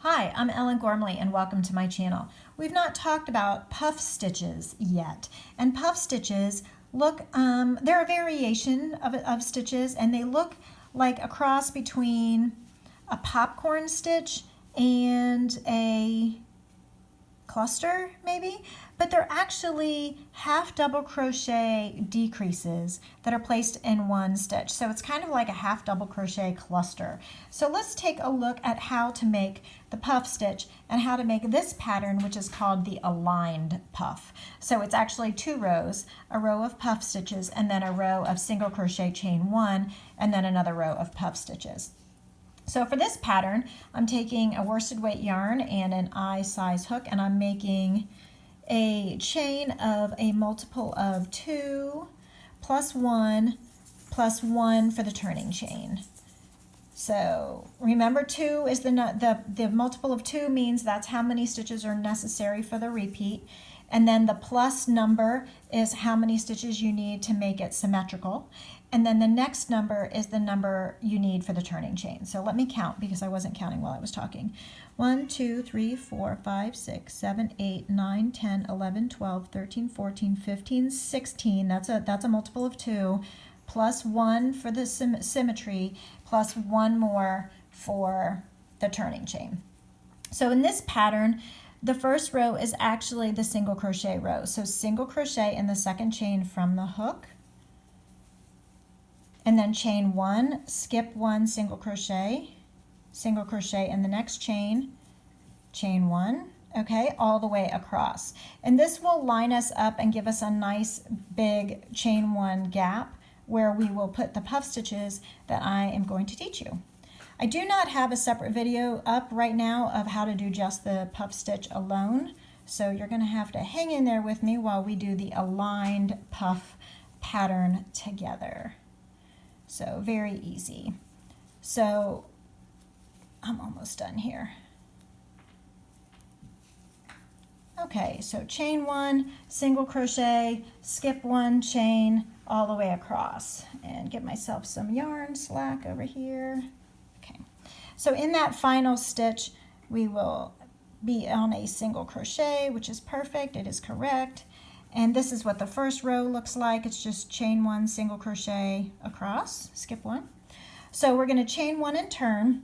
Hi, I'm Ellen Gormley and welcome to my channel. We've not talked about puff stitches yet, and puff stitches look, they're a variation of stitches, and they look like a cross between a popcorn stitch and a cluster maybe, but they're actually half double crochet decreases that are placed in one stitch. So it's kind of like a half double crochet cluster. So let's take a look at how to make the puff stitch and how to make this pattern, which is called the aligned puff. So it's actually two rows, a row of puff stitches and then a row of single crochet chain one and then another row of puff stitches. So for this pattern, I'm taking a worsted weight yarn and an eye size hook, and I'm making a chain of a multiple of 2 plus 1 plus 1 for the turning chain. So remember, 2 is the multiple of 2 means that's how many stitches are necessary for the repeat. And then the plus number is how many stitches you need to make it symmetrical. And then the next number is the number you need for the turning chain. So let me count because I wasn't counting while I was talking. 1, 2, 3, 4, 5, 6, 7, 8, 9, 10, 11, 12, 13, 14, 15, 16. That's a multiple of 2, plus 1 for the symmetry, plus 1 more for the turning chain. So in this pattern, the first row is actually the single crochet row. So single crochet in the second chain from the hook, and then chain 1, skip 1, single crochet in the next chain, chain 1, okay, all the way across. And this will line us up and give us a nice big chain 1 gap where we will put the puff stitches that I am going to teach you. I do not have a separate video up right now of how to do just the puff stitch alone, so you're going to have to hang in there with me while we do the aligned puff pattern together. So very easy. So I'm almost done here. Okay, so chain 1, single crochet, skip 1 chain all the way across, and get myself some yarn slack over here. Okay, so in that final stitch we will be on a single crochet, which is perfect, it is correct. And this is what the first row looks like. It's just chain 1, single crochet across, skip 1. So we're going to chain 1 and turn,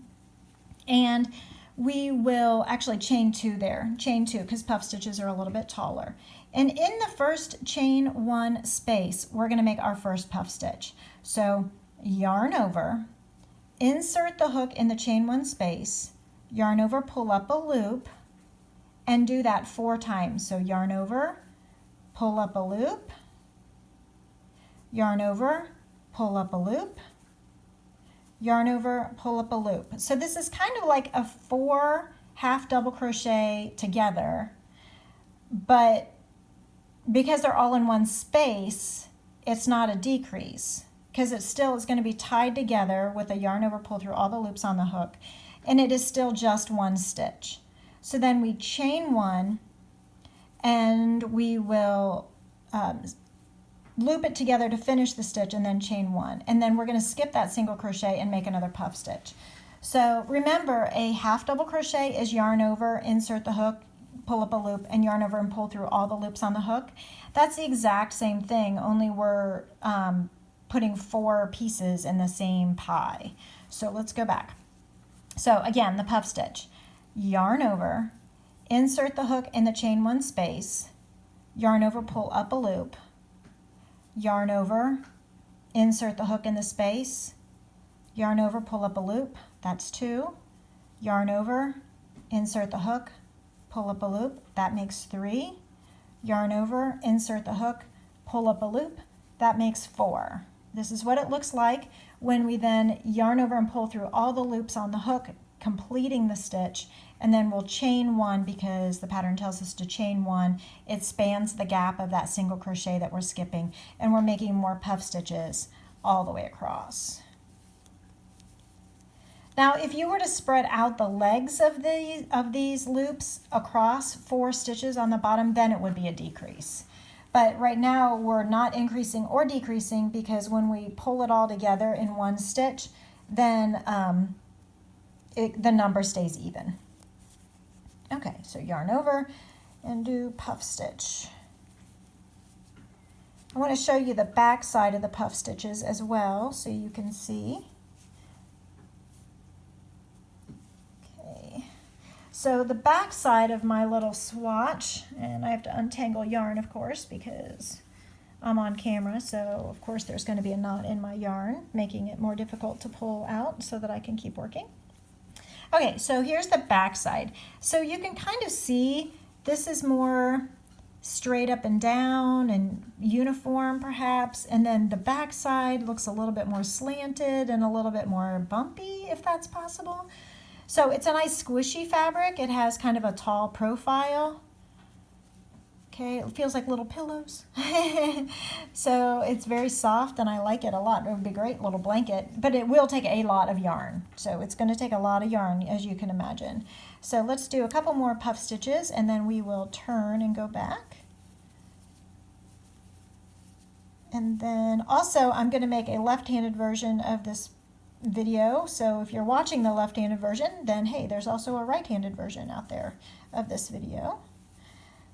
and we will actually chain 2 there, chain 2, because puff stitches are a little bit taller. And in the first chain 1 space, we're going to make our first puff stitch. So yarn over, insert the hook in the chain 1 space, yarn over, pull up a loop, and do that 4 times. So yarn over, pull up a loop, yarn over, pull up a loop, yarn over, pull up a loop. So this is kind of like a 4 half double crochet together, but because they're all in one space, it's not a decrease because it still is going to be tied together with a yarn over, pull through all the loops on the hook, and it is still just 1 stitch. So then we chain 1, and we will loop it together to finish the stitch, and then chain 1. And then we're going to skip that single crochet and make another puff stitch. So remember, a half double crochet is yarn over, insert the hook, pull up a loop, and yarn over and pull through all the loops on the hook. That's the exact same thing, only we're putting 4 pieces in the same pie. So let's go back. So again, the puff stitch, yarn over, insert the hook in the chain 1 space, yarn over, pull up a loop, yarn over, insert the hook in the space, yarn over, pull up a loop, that's 2, yarn over, insert the hook, pull up a loop, that makes 3, yarn over, insert the hook, pull up a loop, that makes 4. This is what it looks like when we then yarn over and pull through all the loops on the hook, completing the stitch, and then we'll chain 1 because the pattern tells us to chain 1. It spans the gap of that single crochet that we're skipping, and we're making more puff stitches all the way across. Now, if you were to spread out the legs of these loops across 4 stitches on the bottom, then it would be a decrease. But right now we're not increasing or decreasing because when we pull it all together in 1 stitch, then the number stays even. Okay, so yarn over and do puff stitch. I want to show you the back side of the puff stitches as well so you can see. Okay, so the back side of my little swatch, and I have to untangle yarn of course because I'm on camera, so of course there's going to be a knot in my yarn, making it more difficult to pull out so that I can keep working. Okay, so here's the back side. So you can kind of see this is more straight up and down and uniform perhaps, and then the back side looks a little bit more slanted and a little bit more bumpy, if that's possible. So it's a nice squishy fabric. It has kind of a tall profile. Okay, it feels like little pillows. So it's very soft and I like it a lot. It would be a great little blanket, but it will take a lot of yarn. So it's going to take a lot of yarn, as you can imagine. So let's do a couple more puff stitches and then we will turn and go back. And then also I'm going to make a left-handed version of this video. So if you're watching the left-handed version, then hey, there's also a right-handed version out there of this video.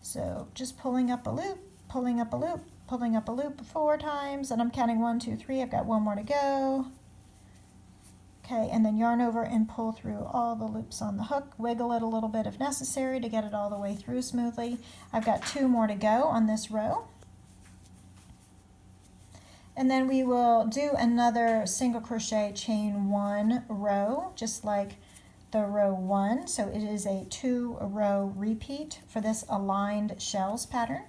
So just pulling up a loop, pulling up a loop, pulling up a loop 4 times, and I'm counting 1, 2, 3. I've got 1 more to go. Okay, and then yarn over and pull through all the loops on the hook. Wiggle it a little bit if necessary to get it all the way through smoothly. I've got 2 more to go on this row. And then we will do another single crochet chain 1 row, just like the row 1, so it is a 2-row repeat for this aligned shells pattern.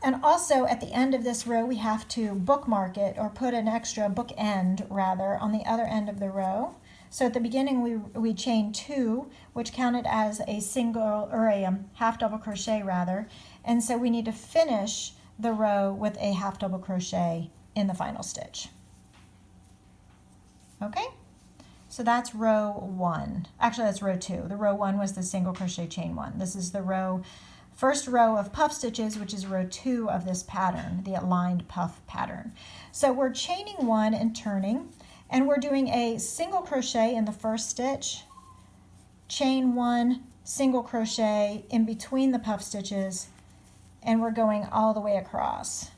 And also at the end of this row we have to bookmark it, or put an extra bookend rather on the other end of the row. So at the beginning we chain 2, which counted as a single or a half double crochet rather, and so we need to finish the row with a half double crochet in the final stitch. Okay? So that's row 1. Actually, that's row 2. The row 1 was the single crochet chain 1. This is the first row of puff stitches, which is row 2 of this pattern, the aligned puff pattern. So we're chaining 1 and turning, and we're doing a single crochet in the first stitch, chain 1, single crochet in between the puff stitches, and we're going all the way across.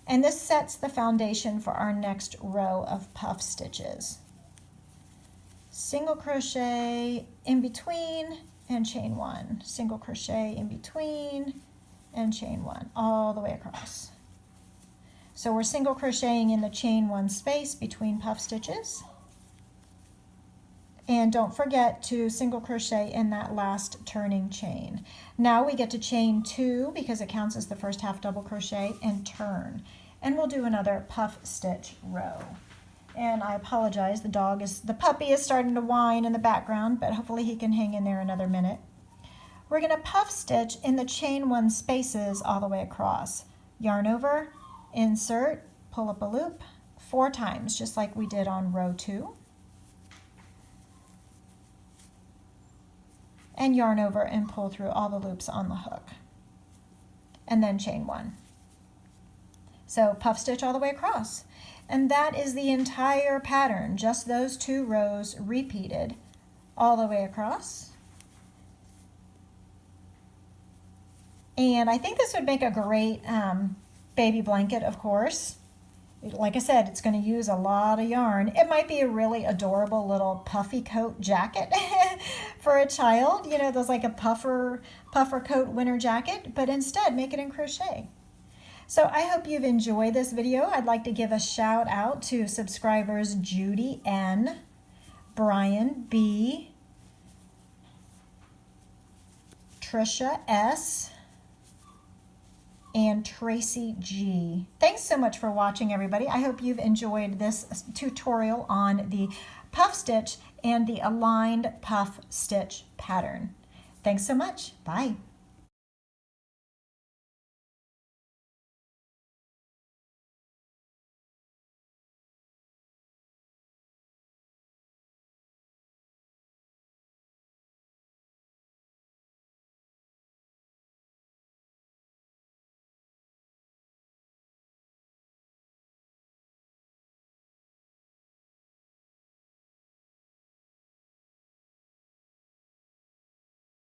And this sets the foundation for our next row of puff stitches. Single crochet in between and chain 1, single crochet in between and chain 1, all the way across. So we're single crocheting in the chain 1 space between puff stitches. And don't forget to single crochet in that last turning chain. Now we get to chain 2 because it counts as the first half double crochet, and turn. And we'll do another puff stitch row. And I apologize, the puppy is starting to whine in the background, but hopefully he can hang in there another minute. We're going to puff stitch in the chain 1 spaces all the way across. Yarn over, insert, pull up a loop 4 times, just like we did on row 2. And yarn over and pull through all the loops on the hook. And then chain 1. So puff stitch all the way across. And that is the entire pattern, just those 2 rows repeated all the way across. And I think this would make a great baby blanket, of course. Like I said, it's going to use a lot of yarn. It might be a really adorable little puffy coat jacket for a child, you know, those like a puffer coat winter jacket, but instead make it in crochet. So I hope you've enjoyed this video. I'd like to give a shout out to subscribers Judy N, Brian B, Trisha S, and Tracy G. Thanks so much for watching, everybody. I hope you've enjoyed this tutorial on the puff stitch and the aligned puff stitch pattern. Thanks so much. Bye.